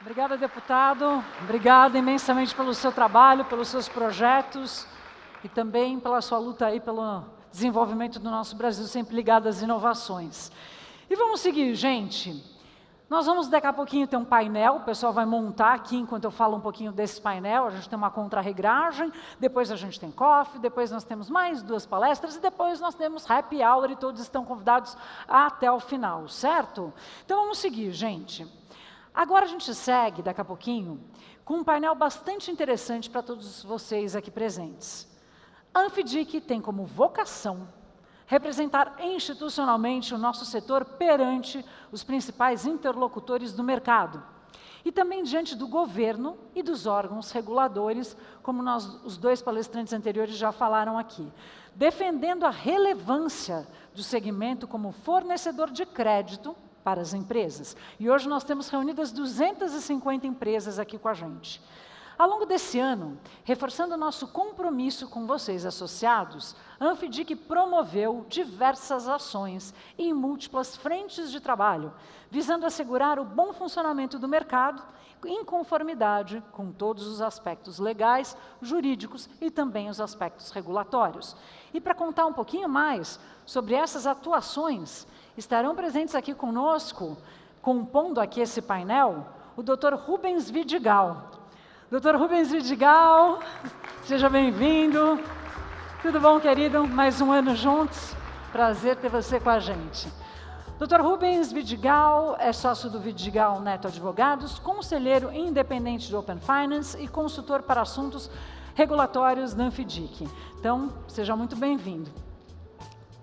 Obrigada, deputado. Obrigada imensamente pelo seu trabalho, pelos seus projetos e também pela sua luta aí pelo desenvolvimento do nosso Brasil, sempre ligado às inovações. E vamos seguir, gente. Nós vamos daqui a pouquinho ter um painel, o pessoal vai montar aqui enquanto eu falo um pouquinho desse painel, a gente tem uma contrarregragem, depois a gente tem coffee, depois nós temos mais 2 palestras e depois nós temos happy hour e todos estão convidados até o final, certo? Então vamos seguir, gente. Agora a gente segue, daqui a pouquinho, com um painel bastante interessante para todos vocês aqui presentes. A Anfidic tem como vocação representar institucionalmente o nosso setor perante os principais interlocutores do mercado e também diante do governo e dos órgãos reguladores, como os 2 palestrantes anteriores já falaram aqui, defendendo a relevância do segmento como fornecedor de crédito para as empresas. E hoje nós temos reunidas 250 empresas aqui com a gente. Ao longo desse ano, reforçando o nosso compromisso com vocês associados, a Anfidic promoveu diversas ações em múltiplas frentes de trabalho, visando assegurar o bom funcionamento do mercado em conformidade com todos os aspectos legais, jurídicos e também os aspectos regulatórios. E para contar um pouquinho mais sobre essas atuações, estarão presentes aqui conosco, compondo aqui esse painel, o Dr. Rubens Vidigal. Dr. Rubens Vidigal, seja bem-vindo. Tudo bom, querido? Mais um ano juntos. Prazer ter você com a gente. Dr. Rubens Vidigal é sócio do Vidigal Neto Advogados, conselheiro independente do Open Finance e consultor para assuntos regulatórios da Anfidic. Então, seja muito bem-vindo.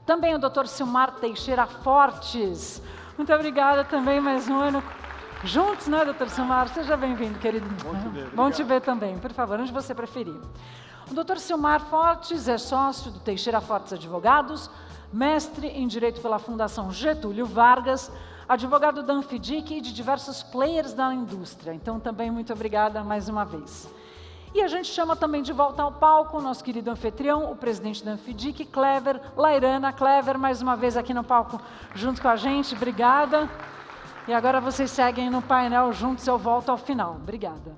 Também o Dr. Silmar Teixeira Fortes. Muito obrigada também, mais um ano juntos, né, doutor Silmar? Seja bem-vindo, querido. Bom te ver também, por favor, onde você preferir. O doutor Silmar Fortes é sócio do Teixeira Fortes Advogados, mestre em Direito pela Fundação Getúlio Vargas, advogado da Anfidic e de diversos players da indústria. Então, também muito obrigada mais uma vez. E a gente chama também de volta ao palco o nosso querido anfitrião, o presidente da Anfidic, Clever Lairana. Clever, mais uma vez aqui no palco junto com a gente, obrigada. E agora vocês seguem no painel juntos, eu volto ao final. Obrigada.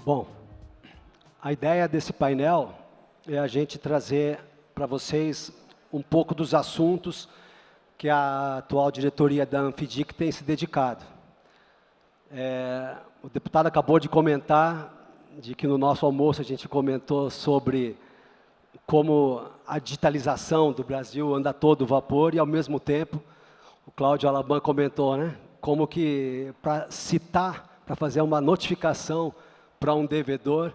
Bom, a ideia desse painel é a gente trazer para vocês um pouco dos assuntos que a atual diretoria da Anfidic tem se dedicado. O deputado acabou de comentar de que no nosso almoço a gente comentou sobre como a digitalização do Brasil anda a todo vapor e, ao mesmo tempo, o Cláudio Alabã comentou, né, como que para citar, para fazer uma notificação para um devedor,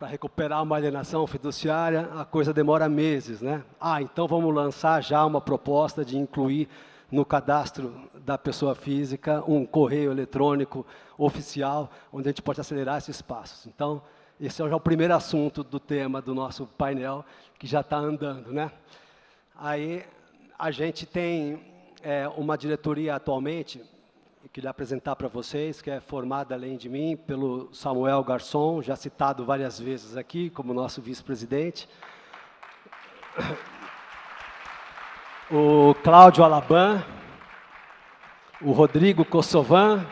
para recuperar uma alienação fiduciária, a coisa demora meses, né? Então vamos lançar já uma proposta de incluir no cadastro da pessoa física um correio eletrônico oficial, onde a gente pode acelerar esses passos. Então, esse é já o primeiro assunto do tema do nosso painel, que já está andando, né? Aí, a gente tem uma diretoria atualmente, que queria apresentar para vocês, que é formada, além de mim, pelo Samuel Garçom, já citado várias vezes aqui, como nosso vice-presidente. O Cláudio Alabã, o Rodrigo Kossovan,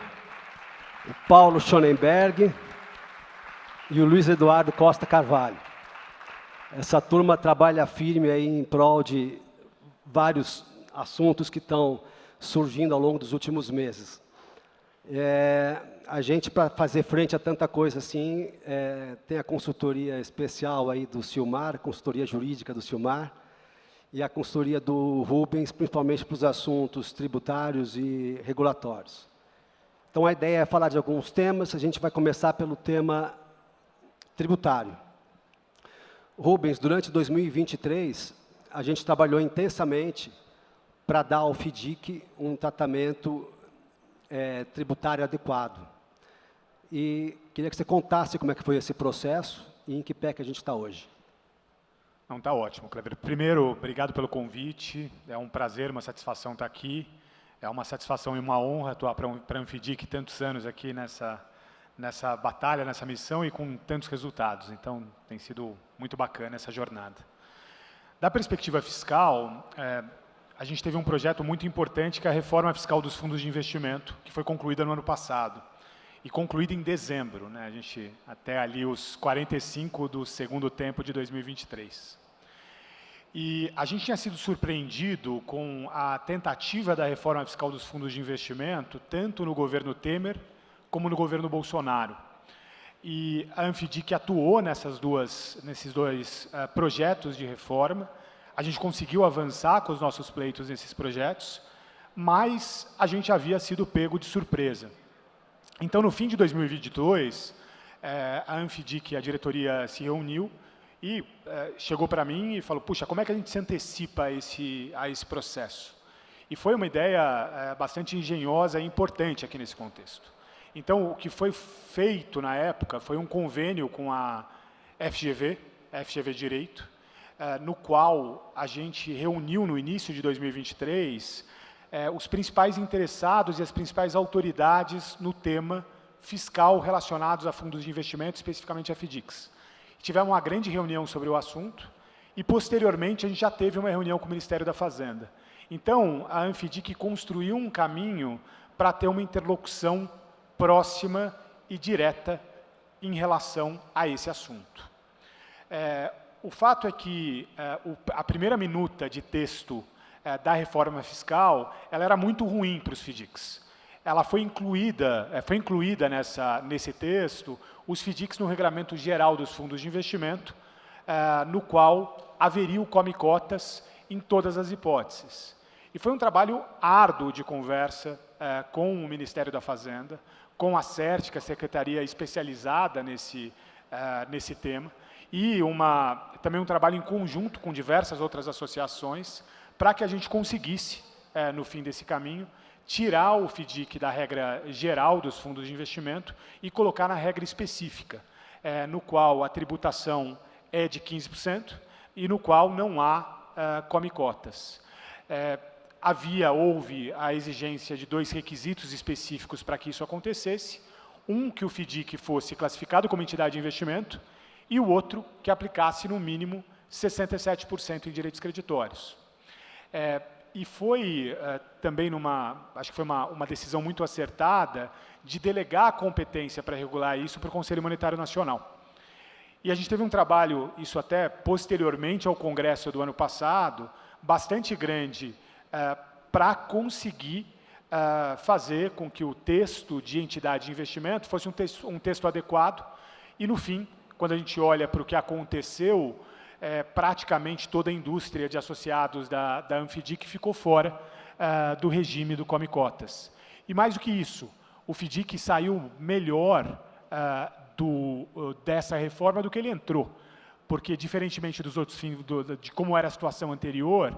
o Paulo Schonenberg e o Luiz Eduardo Costa Carvalho. Essa turma trabalha firme aí em prol de vários assuntos que estão surgindo ao longo dos últimos meses. A gente, para fazer frente a tanta coisa assim, tem a consultoria especial aí do Silmar, a consultoria jurídica do Silmar, e a consultoria do Rubens, principalmente para os assuntos tributários e regulatórios. Então, a ideia é falar de alguns temas. A gente vai começar pelo tema tributário. Rubens, durante 2023, a gente trabalhou intensamente para dar ao FIDIC um tratamento tributário adequado. E queria que você contasse como é que foi esse processo e em que pé que a gente está hoje. Não, está ótimo, Clever. Primeiro, obrigado pelo convite. É um prazer, uma satisfação estar aqui. É uma satisfação e uma honra atuar para a Anfidic tantos anos aqui nessa batalha, nessa missão e com tantos resultados. Então, tem sido muito bacana essa jornada. Da perspectiva fiscal, a gente teve um projeto muito importante, que é a reforma fiscal dos fundos de investimento, que foi concluída no ano passado. E concluída em dezembro, né? A gente, até ali os 45 do segundo tempo de 2023. E a gente tinha sido surpreendido com a tentativa da reforma fiscal dos fundos de investimento, tanto no governo Temer, como no governo Bolsonaro. E a Anfidic atuou nesses dois projetos de reforma. A gente conseguiu avançar com os nossos pleitos nesses projetos, mas a gente havia sido pego de surpresa. Então, no fim de 2022, a Anfidic, a diretoria, se reuniu e chegou para mim e falou, puxa, como é que a gente se antecipa a esse processo? E foi uma ideia bastante engenhosa e importante aqui nesse contexto. Então, o que foi feito na época foi um convênio com a FGV Direito, no qual a gente reuniu no início de 2023 os principais interessados e as principais autoridades no tema fiscal relacionados a fundos de investimento, especificamente a FDICs. Tivemos uma grande reunião sobre o assunto e, posteriormente, a gente já teve uma reunião com o Ministério da Fazenda. Então, a Anfidic construiu um caminho para ter uma interlocução próxima e direta em relação a esse assunto. O fato é que a primeira minuta de texto da reforma fiscal, ela era muito ruim para os FDICs. Ela foi incluída nesse texto os FDICs no Regulamento Geral dos Fundos de Investimento, no qual haveria o come cotas em todas as hipóteses. E foi um trabalho árduo de conversa com o Ministério da Fazenda, com a CERT, que é a secretaria especializada nesse tema, e também um trabalho em conjunto com diversas outras associações, para que a gente conseguisse, no fim desse caminho, tirar o FDIC da regra geral dos fundos de investimento e colocar na regra específica, no qual a tributação é de 15% e no qual não há come cotas. Houve a exigência de 2 requisitos específicos para que isso acontecesse, um que o FDIC fosse classificado como entidade de investimento e o outro que aplicasse no mínimo 67% em direitos creditórios. E foi também acho que foi uma decisão muito acertada de delegar a competência para regular isso para o Conselho Monetário Nacional. E a gente teve um trabalho, isso até posteriormente ao Congresso do ano passado, bastante grande, para conseguir fazer com que o texto de entidade de investimento fosse um texto adequado e, no fim, quando a gente olha para o que aconteceu, praticamente toda a indústria de associados da Anfidic ficou fora do regime do come cotas. E mais do que isso, o FDIC saiu melhor dessa reforma do que ele entrou, porque, diferentemente dos outros fins, de como era a situação anterior,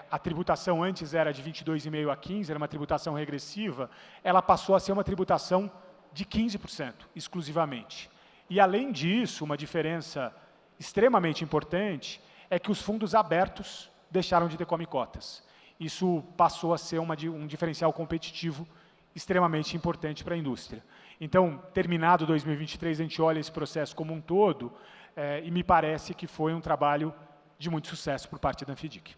a tributação antes era de 22,5% a 15%, era uma tributação regressiva, ela passou a ser uma tributação de 15%, exclusivamente. E, além disso, uma diferença extremamente importante é que os fundos abertos deixaram de ter come cotas. Isso passou a ser um diferencial competitivo extremamente importante para a indústria. Então, terminado 2023, a gente olha esse processo como um todo e me parece que foi um trabalho de muito sucesso por parte da Anfidic.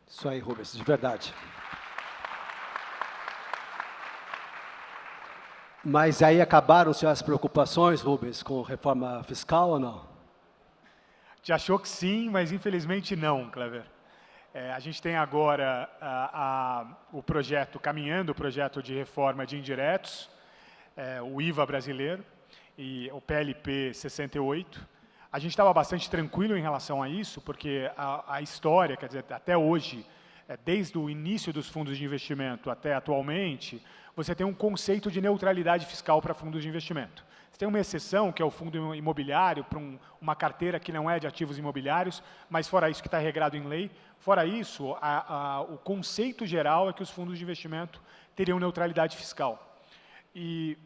Isso aí, Rubens, de verdade. Mas aí acabaram-se as preocupações, Rubens, com reforma fiscal ou não? A gente achou que sim, mas infelizmente não, Clever. A gente tem agora o projeto, caminhando o projeto de reforma de indiretos, o IVA brasileiro e o PLP 68. A gente estava bastante tranquilo em relação a isso, porque a história, quer dizer, até hoje, desde o início dos fundos de investimento até atualmente, você tem um conceito de neutralidade fiscal para fundos de investimento. Você tem uma exceção, que é o fundo imobiliário, para uma carteira que não é de ativos imobiliários, mas fora isso que está regrado em lei, fora isso, o conceito geral é que os fundos de investimento teriam neutralidade fiscal. E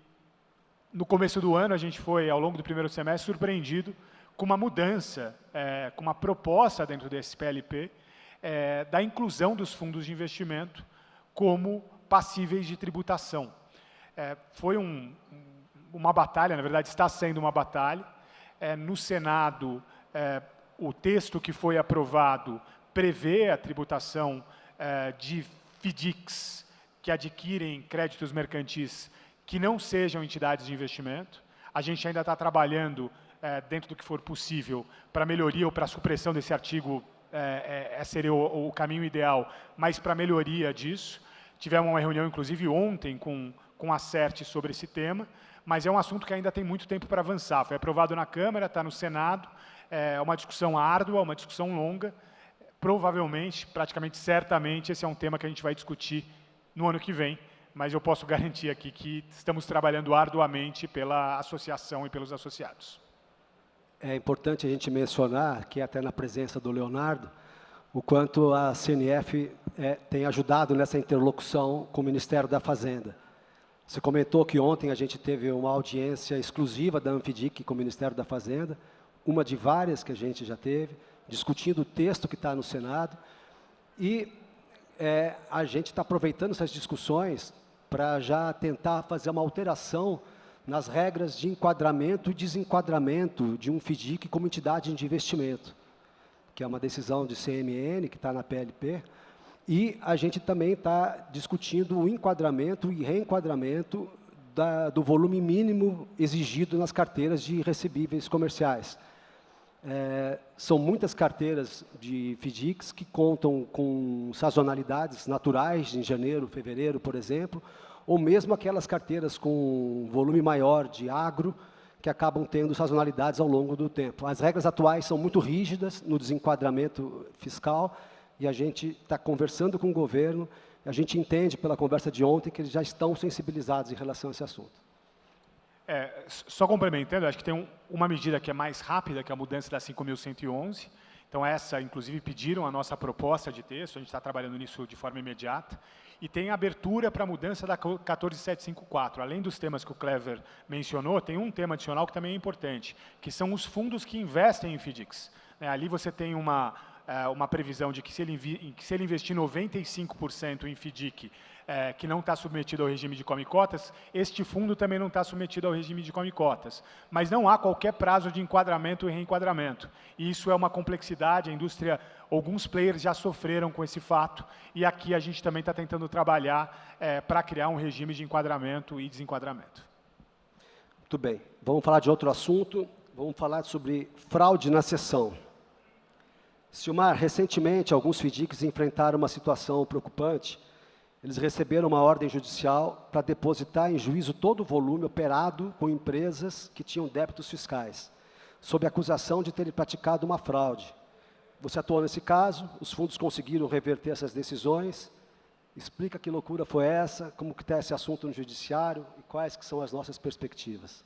no começo do ano, a gente foi, ao longo do primeiro semestre, surpreendido com uma mudança, com uma proposta dentro desse PLP, da inclusão dos fundos de investimento como passíveis de tributação. Foi uma batalha, na verdade está sendo uma batalha. No Senado, o texto que foi aprovado prevê a tributação de FDICs que adquirem créditos mercantis que não sejam entidades de investimento. A gente ainda está trabalhando, dentro do que for possível, para melhoria ou para supressão desse artigo, seria o caminho ideal, mas para melhoria disso. Tivemos uma reunião, inclusive, ontem com a CERT sobre esse tema, mas é um assunto que ainda tem muito tempo para avançar. Foi aprovado na Câmara, está no Senado, é uma discussão árdua, uma discussão longa. Provavelmente, praticamente certamente, esse é um tema que a gente vai discutir no ano que vem, mas eu posso garantir aqui que estamos trabalhando arduamente pela associação e pelos associados. É importante a gente mencionar, que até na presença do Leonardo, o quanto a CNF tem ajudado nessa interlocução com o Ministério da Fazenda. Você comentou que ontem a gente teve uma audiência exclusiva da Anfidic com o Ministério da Fazenda, uma de várias que a gente já teve, discutindo o texto que está no Senado, e a gente está aproveitando essas discussões para já tentar fazer uma alteração nas regras de enquadramento e desenquadramento de um FDIC como entidade de investimento, que é uma decisão de CMN, que está na PLP, e a gente também está discutindo o enquadramento e reenquadramento do volume mínimo exigido nas carteiras de recebíveis comerciais. São muitas carteiras de FDICs que contam com sazonalidades naturais, em janeiro, fevereiro, por exemplo, ou mesmo aquelas carteiras com volume maior de agro, que acabam tendo sazonalidades ao longo do tempo. As regras atuais são muito rígidas no desenquadramento fiscal, e a gente está conversando com o governo, e a gente entende pela conversa de ontem que eles já estão sensibilizados em relação a esse assunto. Só complementando, acho que tem uma medida que é mais rápida, que é a mudança da 5.111. Então, essa, inclusive, pediram a nossa proposta de texto, a gente está trabalhando nisso de forma imediata. E tem abertura para a mudança da 14.754. Além dos temas que o Clever mencionou, tem um tema adicional que também é importante, que são os fundos que investem em FDICs. Ali você tem uma previsão de que se ele investir 95% em FDIC, que não está submetido ao regime de come-cotas, este fundo também não está submetido ao regime de come-cotas. Mas não há qualquer prazo de enquadramento e reenquadramento. E isso é uma complexidade, a indústria, alguns players já sofreram com esse fato, e aqui a gente também está tentando trabalhar para criar um regime de enquadramento e desenquadramento. Muito bem. Vamos falar de outro assunto, vamos falar sobre fraude na cessão. Silmar, recentemente, alguns FDICs enfrentaram uma situação preocupante. Eles receberam uma ordem judicial para depositar em juízo todo o volume operado com empresas que tinham débitos fiscais, sob acusação de terem praticado uma fraude. Você atuou nesse caso, os fundos conseguiram reverter essas decisões. Explica que loucura foi essa, como que está esse assunto no judiciário e quais que são as nossas perspectivas.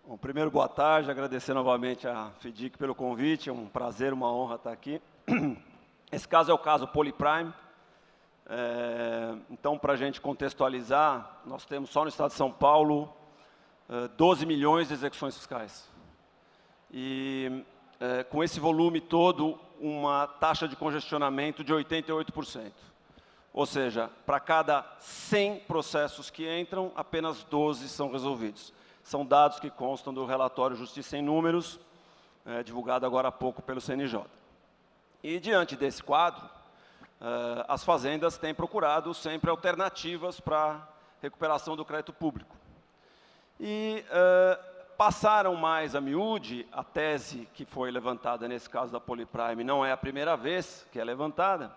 Bom, primeiro, boa tarde, agradecer novamente à FDIC pelo convite, é um prazer, uma honra estar aqui. Esse caso é o caso Polyprime. Então, para a gente contextualizar, nós temos só no estado de São Paulo 12 milhões de execuções fiscais. E com esse volume todo, uma taxa de congestionamento de 88%. Ou seja, para cada 100 processos que entram, apenas 12 são resolvidos. São dados que constam do relatório Justiça em Números, divulgado agora há pouco pelo CNJ. E, diante desse quadro, as fazendas têm procurado sempre alternativas para a recuperação do crédito público. E passaram mais a miúde, a tese que foi levantada nesse caso da Polyprime não é a primeira vez que é levantada,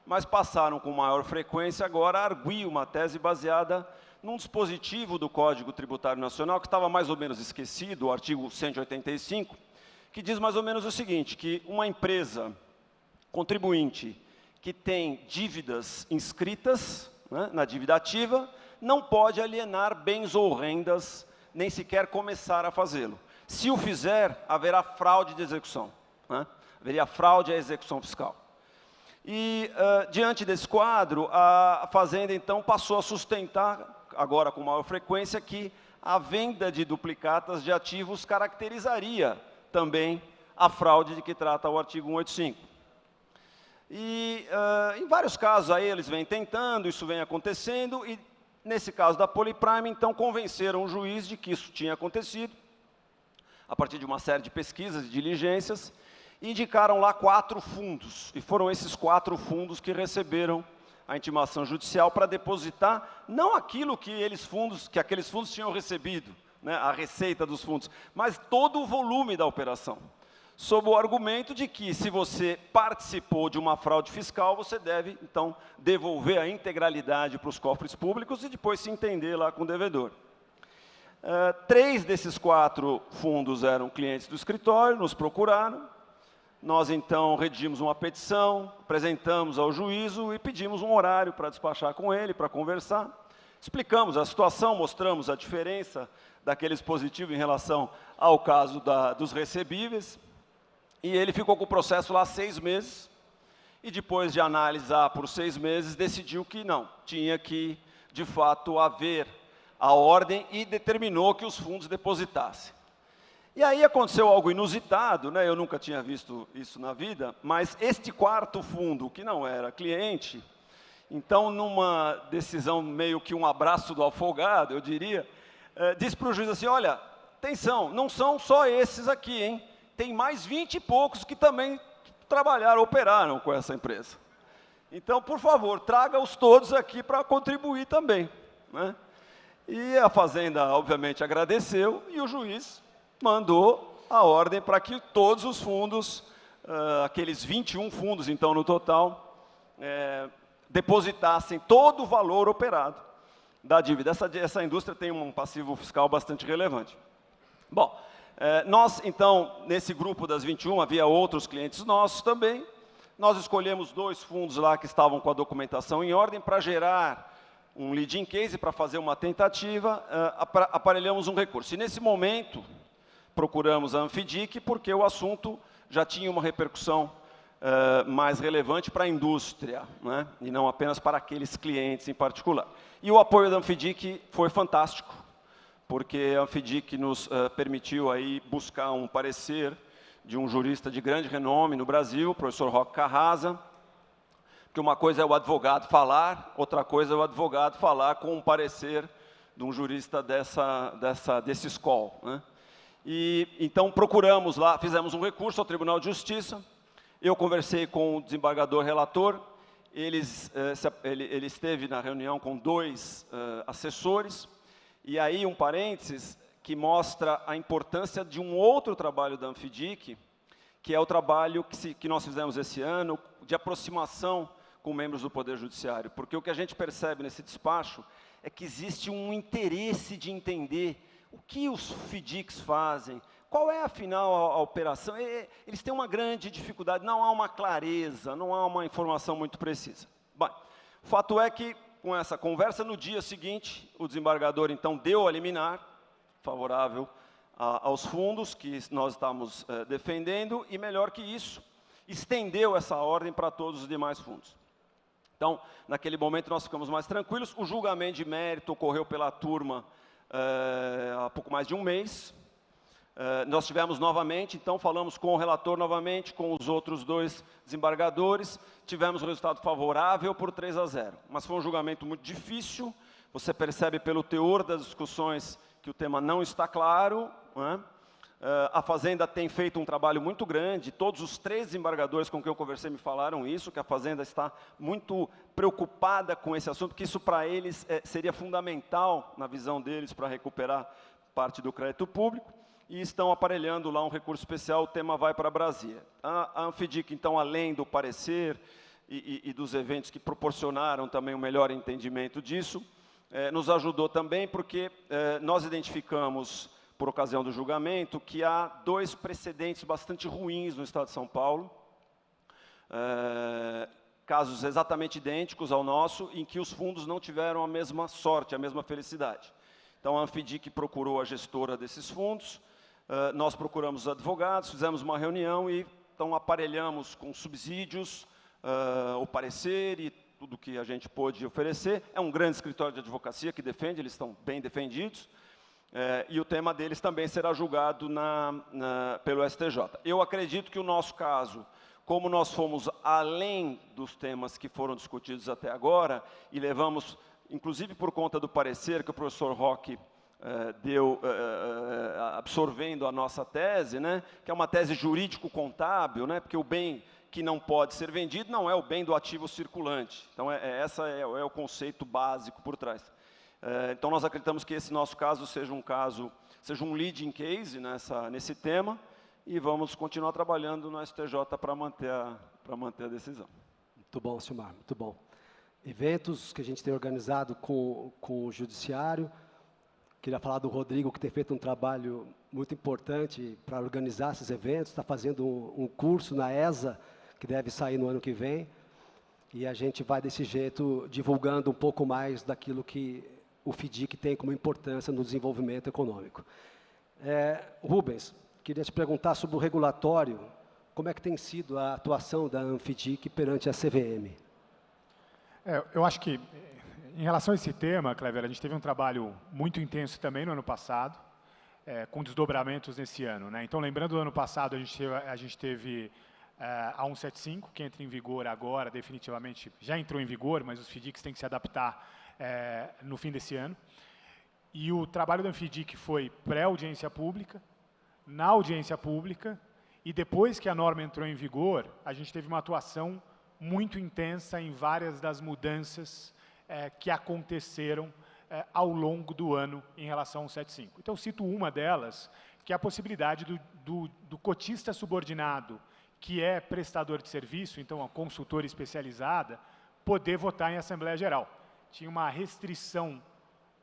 mas passaram com maior frequência agora a arguir uma tese baseada num dispositivo do Código Tributário Nacional que estava mais ou menos esquecido, o artigo 185, que diz mais ou menos o seguinte, que uma empresa contribuinte que tem dívidas inscritas, né, na dívida ativa, não pode alienar bens ou rendas, nem sequer começar a fazê-lo. Se o fizer, haverá fraude de execução, né? Haveria fraude à execução fiscal. E, diante desse quadro, a Fazenda, então, passou a sustentar, agora com maior frequência, que a venda de duplicatas de ativos caracterizaria também a fraude de que trata o artigo 185. E, em vários casos, aí eles vêm tentando, isso vem acontecendo, e, nesse caso da Polyprime, então, convenceram o juiz de que isso tinha acontecido, a partir de uma série de pesquisas e diligências, e indicaram lá 4 fundos, e foram esses 4 fundos que receberam a intimação judicial para depositar não aquilo que aqueles fundos tinham recebido, né, a receita dos fundos, mas todo o volume da operação, sob o argumento de que, se você participou de uma fraude fiscal, você deve, então, devolver a integralidade para os cofres públicos e depois se entender lá com o devedor. 3 desses 4 fundos eram clientes do escritório, nos procuraram. Nós, então, redigimos uma petição, apresentamos ao juízo e pedimos um horário para despachar com ele, para conversar. Explicamos a situação, mostramos a diferença daquele dispositivo em relação ao caso dos recebíveis. E ele ficou com o processo lá 6 meses. E depois de analisar por 6 meses, decidiu que não, tinha que, de fato, haver a ordem e determinou que os fundos depositassem. E aí aconteceu algo inusitado, né? Eu nunca tinha visto isso na vida, mas este 4º fundo, que não era cliente, então, numa decisão meio que um abraço do afogado, eu diria, disse para o juiz assim, olha, atenção, não são só esses aqui, hein? Tem mais 20 e poucos que também trabalharam, operaram com essa empresa. Então, por favor, traga-os todos aqui para contribuir também, né? E a Fazenda, obviamente, agradeceu e o juiz mandou a ordem para que todos os fundos, aqueles 21 fundos, então, no total, depositassem todo o valor operado da dívida. Essa indústria tem um passivo fiscal bastante relevante. Bom, nós, então, nesse grupo das 21, havia outros clientes nossos também. Nós escolhemos 2 fundos lá que estavam com a documentação em ordem para gerar um leading case, para fazer uma tentativa, aparelhamos um recurso. E, nesse momento, procuramos a Anfidic, porque o assunto já tinha uma repercussão mais relevante para a indústria, né? E não apenas para aqueles clientes em particular. E o apoio da Anfidic foi fantástico, porque a Anfidic nos permitiu aí buscar um parecer de um jurista de grande renome no Brasil, o professor Roque Carrasa, porque uma coisa é o advogado falar, outra coisa é o advogado falar com um parecer de um jurista desse SCOL, né? E, então, procuramos lá, fizemos um recurso ao Tribunal de Justiça, eu conversei com o desembargador relator, ele esteve na reunião com 2 assessores, e aí um parênteses que mostra a importância de um outro trabalho da Anfidic, que é o trabalho que nós fizemos esse ano, de aproximação com membros do Poder Judiciário, porque o que a gente percebe nesse despacho é que existe um interesse de entender o que os FIDICs fazem, qual é, afinal, a operação. Eles têm uma grande dificuldade, não há uma clareza, não há uma informação muito precisa. Bom, o fato é que, com essa conversa, no dia seguinte, o desembargador, então, deu a liminar, favorável aos fundos que nós estamos defendendo, e, melhor que isso, estendeu essa ordem para todos os demais fundos. Então, naquele momento, nós ficamos mais tranquilos. O julgamento de mérito ocorreu pela turma há pouco mais de um mês. Nós tivemos novamente, então, falamos com o relator novamente, com os outros 2 desembargadores, tivemos um resultado favorável por 3-0. Mas foi um julgamento muito difícil, você percebe pelo teor das discussões que o tema não está claro, né? A Fazenda tem feito um trabalho muito grande, todos os 3 desembargadores com quem eu conversei me falaram isso, que a Fazenda está muito preocupada com esse assunto, que isso para eles seria fundamental, na visão deles, para recuperar parte do crédito público, e estão aparelhando lá um recurso especial, o tema vai para Brasília. A Anfidic, então, além do parecer e dos eventos que proporcionaram também um melhor entendimento disso, nos ajudou também, porque nós identificamos, por ocasião do julgamento, que há 2 precedentes bastante ruins no Estado de São Paulo, casos exatamente idênticos ao nosso, em que os fundos não tiveram a mesma sorte, a mesma felicidade. Então, a Anfidic procurou a gestora desses fundos, nós procuramos os advogados, fizemos uma reunião e, então, aparelhamos com subsídios, o parecer e tudo que a gente pôde oferecer. É um grande escritório de advocacia que defende, eles estão bem defendidos, e o tema deles também será julgado pelo STJ. Eu acredito que o nosso caso, como nós fomos além dos temas que foram discutidos até agora, e levamos, inclusive por conta do parecer que o professor Roque absorvendo a nossa tese, né, que é uma tese jurídico-contábil, né, porque o bem que não pode ser vendido não é o bem do ativo circulante. Então, esse é o conceito básico por trás. Então, nós acreditamos que esse nosso caso seja um leading case nesse tema, e vamos continuar trabalhando no STJ para manter a decisão. Muito bom, Silmar, muito bom. Eventos que a gente tem organizado com o Judiciário. Queria falar do Rodrigo, que tem feito um trabalho muito importante para organizar esses eventos, está fazendo um curso na ESA, que deve sair no ano que vem, e a gente vai, desse jeito, divulgando um pouco mais daquilo que o FDIC tem como importância no desenvolvimento econômico. Rubens, queria te perguntar sobre o regulatório, como é que tem sido a atuação da ANFIDIC perante a CVM? Eu acho que, em relação a esse tema, Clever, a gente teve um trabalho muito intenso também no ano passado, com desdobramentos nesse ano, né? Então, lembrando do ano passado, a gente teve a 175, que entra em vigor agora, definitivamente, já entrou em vigor, mas os FDICs têm que se adaptar no fim desse ano. E o trabalho da ANFIDIC foi pré-audiência pública, na audiência pública, e depois que a norma entrou em vigor, a gente teve uma atuação muito intensa em várias das mudanças que aconteceram ao longo do ano em relação ao 175. Então, cito uma delas, que é a possibilidade do cotista subordinado, que é prestador de serviço, então a consultora especializada, poder votar em Assembleia Geral. Tinha uma restrição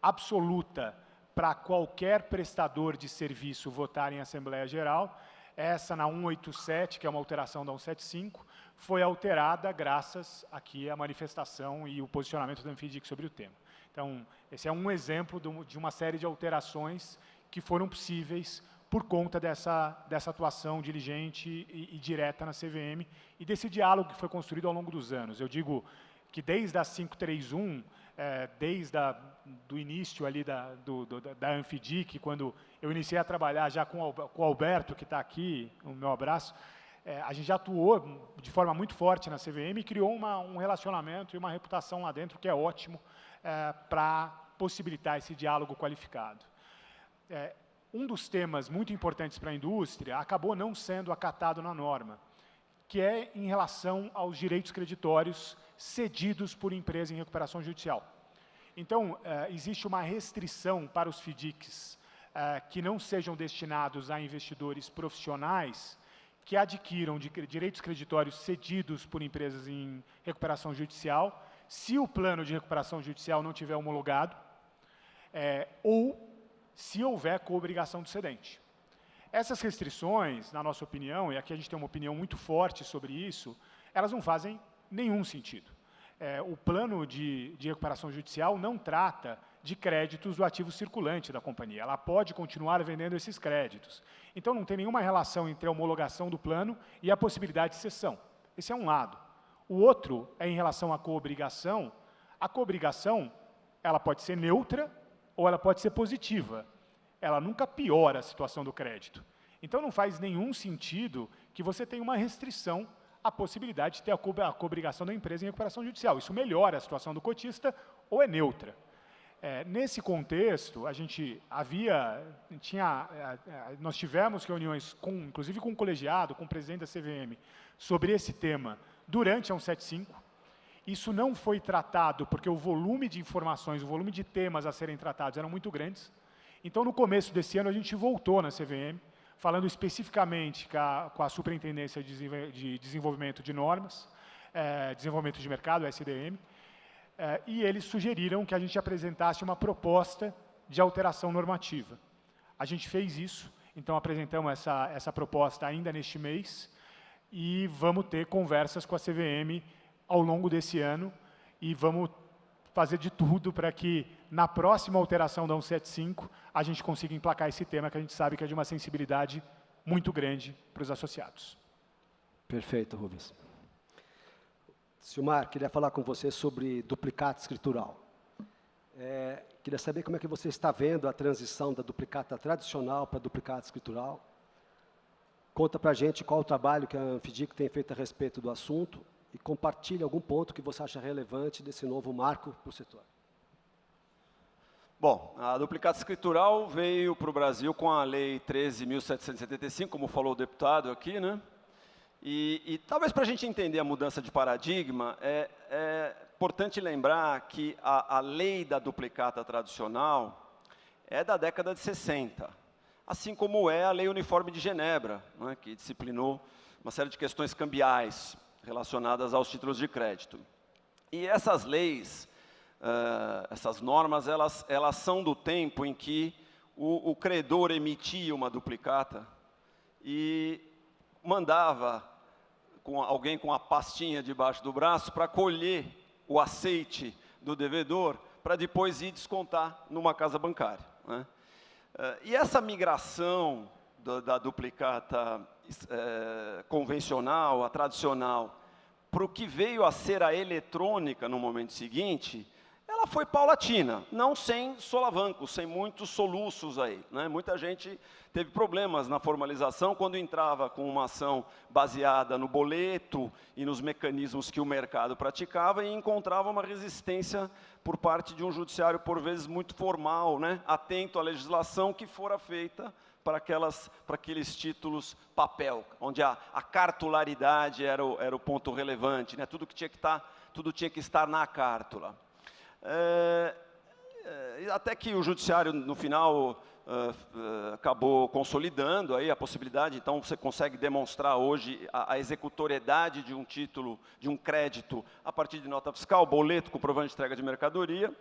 absoluta para qualquer prestador de serviço votar em Assembleia Geral. Essa, na 187, que é uma alteração da 175, foi alterada graças aqui à manifestação e o posicionamento da ANFIDIC sobre o tema. Então, esse é um exemplo de uma série de alterações que foram possíveis por conta dessa atuação diligente e direta na CVM e desse diálogo que foi construído ao longo dos anos. Eu digo que desde a 531, desde do início ali da ANFIDIC, quando eu iniciei a trabalhar já com o Alberto, que está aqui, o meu abraço, a gente já atuou de forma muito forte na CVM e criou um relacionamento e uma reputação lá dentro que é ótimo para possibilitar esse diálogo qualificado. Um dos temas muito importantes para a indústria acabou não sendo acatado na norma, que é em relação aos direitos creditórios cedidos por empresa em recuperação judicial. Então, existe uma restrição para os FDICs que não sejam destinados a investidores profissionais que adquiram direitos creditórios cedidos por empresas em recuperação judicial, se o plano de recuperação judicial não tiver homologado, ou se houver coobrigação do cedente. Essas restrições, na nossa opinião, e aqui a gente tem uma opinião muito forte sobre isso, elas não fazem nenhum sentido. O plano de recuperação judicial não trata de créditos do ativo circulante da companhia. Ela pode continuar vendendo esses créditos. Então, não tem nenhuma relação entre a homologação do plano e a possibilidade de cessão. Esse é um lado. O outro é em relação à coobrigação. A coobrigação, ela pode ser neutra ou ela pode ser positiva. Ela nunca piora a situação do crédito. Então, não faz nenhum sentido que você tenha uma restrição à possibilidade de ter a coobrigação da empresa em recuperação judicial. Isso melhora a situação do cotista ou é neutra. Nesse contexto, nós tivemos reuniões, inclusive com o colegiado, com o presidente da CVM, sobre esse tema durante a 175. Isso não foi tratado porque o volume de informações, o volume de temas a serem tratados eram muito grandes. Então, no começo desse ano, a gente voltou na CVM, falando especificamente com a Superintendência de Desenvolvimento de Normas, Desenvolvimento de Mercado, SDM, e eles sugeriram que a gente apresentasse uma proposta de alteração normativa. A gente fez isso, então apresentamos essa proposta ainda neste mês, e vamos ter conversas com a CVM ao longo desse ano, e vamos fazer de tudo para que, na próxima alteração da 175, a gente consiga emplacar esse tema, que a gente sabe que é de uma sensibilidade muito grande para os associados. Perfeito, Rubens. Silmar, queria falar com você sobre duplicata escritural. Queria saber como é que você está vendo a transição da duplicata tradicional para a duplicata escritural. Conta para a gente qual o trabalho que a ANFIDIC tem feito a respeito do assunto e compartilhe algum ponto que você acha relevante desse novo marco para o setor. Bom, a duplicata escritural veio para o Brasil com a Lei 13.775, como falou o deputado aqui, né? E talvez para a gente entender a mudança de paradigma, é importante lembrar que a lei da duplicata tradicional é da década de 60, assim como é a Lei Uniforme de Genebra, né, que disciplinou uma série de questões cambiais relacionadas aos títulos de crédito. E essas leis, essas normas, elas são do tempo em que o credor emitia uma duplicata e mandava alguém com a pastinha debaixo do braço para colher o aceite do devedor para depois ir descontar numa casa bancária, né? E essa migração da duplicata convencional, a tradicional, para o que veio a ser a eletrônica no momento seguinte, ela foi paulatina, não sem solavancos, sem muitos soluços aí, né? Muita gente teve problemas na formalização quando entrava com uma ação baseada no boleto e nos mecanismos que o mercado praticava e encontrava uma resistência por parte de um judiciário, por vezes, muito formal, né? Atento à legislação que fora feita para aqueles títulos papel, onde a cartularidade era o ponto relevante, né? Tudo tinha que estar na cártula. Até que o judiciário, no final, acabou consolidando aí a possibilidade, então você consegue demonstrar hoje a executoriedade de um título, de um crédito, a partir de nota fiscal, boleto, comprovante de entrega de mercadoria.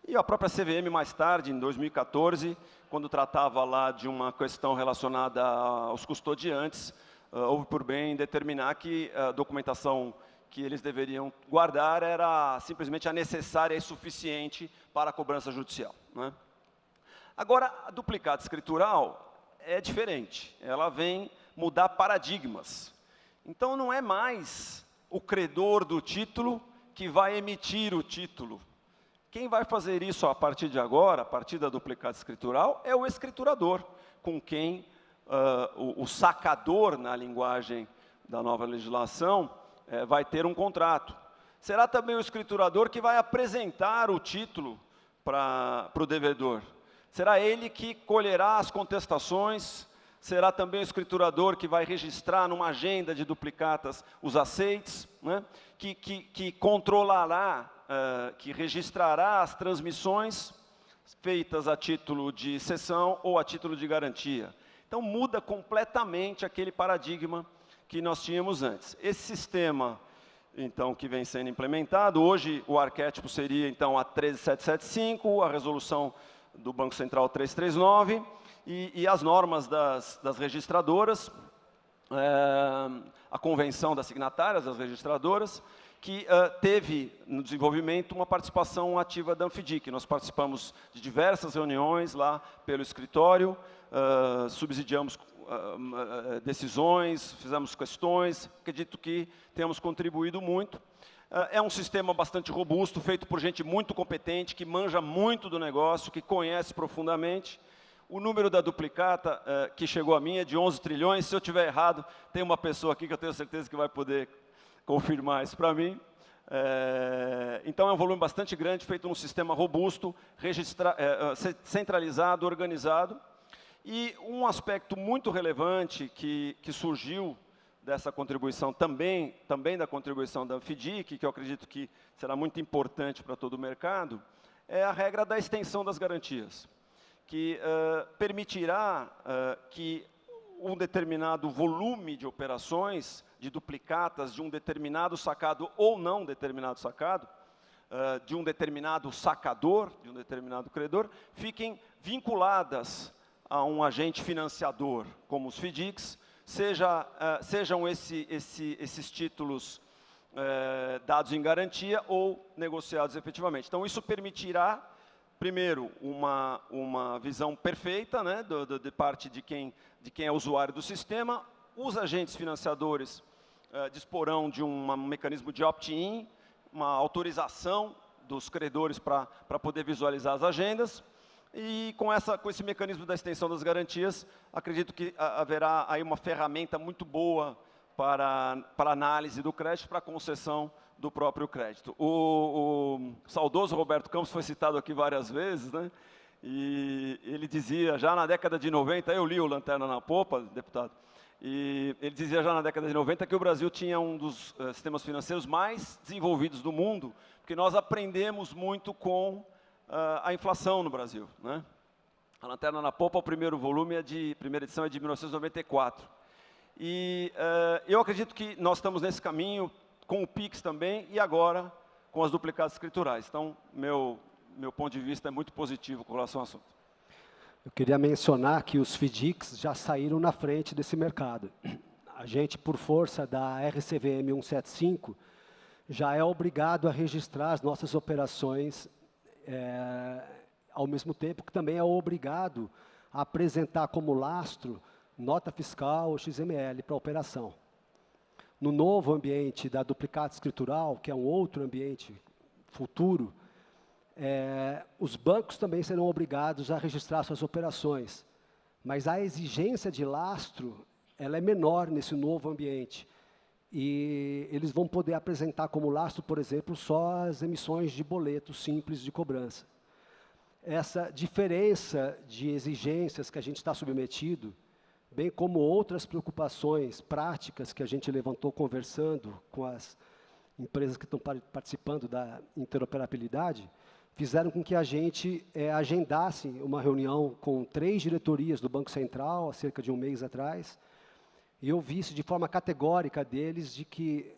E a própria CVM, mais tarde, em 2014, quando tratava lá de uma questão relacionada aos custodiantes, houve por bem determinar que a documentação que eles deveriam guardar era simplesmente a necessária e suficiente para a cobrança judicial, né? Agora, a duplicata escritural é diferente, ela vem mudar paradigmas. Então, não é mais o credor do título que vai emitir o título. Quem vai fazer isso a partir de agora, a partir da duplicata escritural, é o escriturador, com quem o sacador, na linguagem da nova legislação, vai ter um contrato. Será também o escriturador que vai apresentar o título para o devedor. Será ele que colherá as contestações, será também o escriturador que vai registrar numa agenda de duplicatas os aceites, né? que controlará, que registrará as transmissões feitas a título de cessão ou a título de garantia. Então, muda completamente aquele paradigma que nós tínhamos antes. Esse sistema, então, que vem sendo implementado, hoje o arquétipo seria, então, a 13775, a resolução do Banco Central 339, e as normas das registradoras, a convenção das signatárias das registradoras, que teve no desenvolvimento uma participação ativa da Anfidic. Nós participamos de diversas reuniões lá pelo escritório, subsidiamos decisões, fizemos questões, acredito que temos contribuído muito. É um sistema bastante robusto, feito por gente muito competente, que manja muito do negócio, que conhece profundamente. O número da duplicata que chegou a mim é de 11 trilhões. Se eu estiver errado, tem uma pessoa aqui que eu tenho certeza que vai poder confirmar isso para mim. Então, é um volume bastante grande, feito num sistema robusto, centralizado, organizado. E um aspecto muito relevante que surgiu dessa contribuição, também da contribuição da Anfidic, que eu acredito que será muito importante para todo o mercado, é a regra da extensão das garantias, que permitirá que um determinado volume de operações, de duplicatas, de um determinado sacado ou não determinado sacado, de um determinado sacador, de um determinado credor, fiquem vinculadas a um agente financiador, como os FDICs, sejam esses títulos dados em garantia ou negociados efetivamente. Então, isso permitirá, primeiro, uma visão perfeita, né, de parte de quem é usuário do sistema. Os agentes financiadores disporão de um mecanismo de opt-in, uma autorização dos credores para poder visualizar as agendas. E com esse mecanismo da extensão das garantias, acredito que haverá aí uma ferramenta muito boa para análise do crédito, para concessão do próprio crédito. O saudoso Roberto Campos foi citado aqui várias vezes, né? E ele dizia, já na década de 90, eu li o Lanterna na Popa, deputado, e ele dizia já na década de 90 que o Brasil tinha um dos sistemas financeiros mais desenvolvidos do mundo, porque nós aprendemos muito com a inflação no Brasil, né? A Lanterna na Popa, o primeiro volume, primeira edição é de 1994. E eu acredito que nós estamos nesse caminho, com o PIX também, e agora com as duplicadas escriturais. Então, meu ponto de vista é muito positivo com relação ao assunto. Eu queria mencionar que os FDICs já saíram na frente desse mercado. A gente, por força da RCVM 175, já é obrigado a registrar as nossas operações, ao mesmo tempo que também é obrigado a apresentar como lastro nota fiscal ou XML para a operação. No novo ambiente da duplicata escritural, que é um outro ambiente futuro, os bancos também serão obrigados a registrar suas operações, mas a exigência de lastro ela é menor nesse novo ambiente. E eles vão poder apresentar como lastro, por exemplo, só as emissões de boletos simples de cobrança. Essa diferença de exigências que a gente está submetido, bem como outras preocupações práticas que a gente levantou conversando com as empresas que estão participando da interoperabilidade, fizeram com que a gente agendasse uma reunião com 3 diretorias do Banco Central, há cerca de um mês atrás, e eu visse de forma categórica deles de que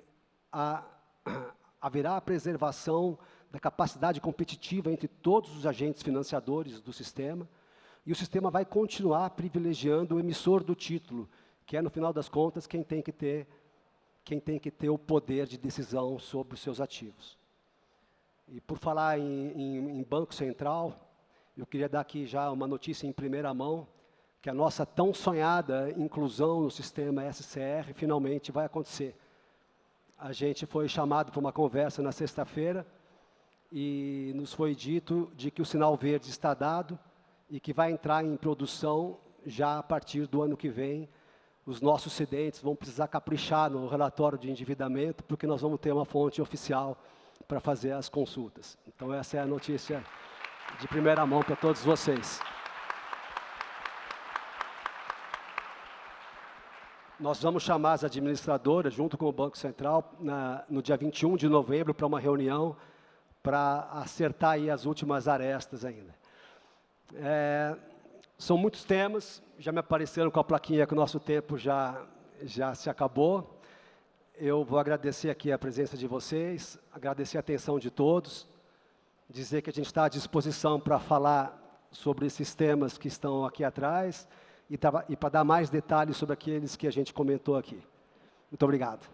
haverá a preservação da capacidade competitiva entre todos os agentes financiadores do sistema, e o sistema vai continuar privilegiando o emissor do título, que é, no final das contas, quem tem que ter o poder de decisão sobre os seus ativos. E por falar em Banco Central, eu queria dar aqui já uma notícia em primeira mão, que a nossa tão sonhada inclusão no sistema SCR finalmente vai acontecer. A gente foi chamado para uma conversa na sexta-feira e nos foi dito de que o sinal verde está dado e que vai entrar em produção já a partir do ano que vem. Os nossos cedentes vão precisar caprichar no relatório de endividamento, porque nós vamos ter uma fonte oficial para fazer as consultas. Então, essa é a notícia de primeira mão para todos vocês. Nós vamos chamar as administradoras, junto com o Banco Central, no dia 21 de novembro, para uma reunião para acertar aí as últimas arestas ainda. São muitos temas, já me apareceram com a plaquinha que o nosso tempo já se acabou. Eu vou agradecer aqui a presença de vocês, agradecer a atenção de todos, dizer que a gente está à disposição para falar sobre esses temas que estão aqui atrás e para dar mais detalhes sobre aqueles que a gente comentou aqui. Muito obrigado.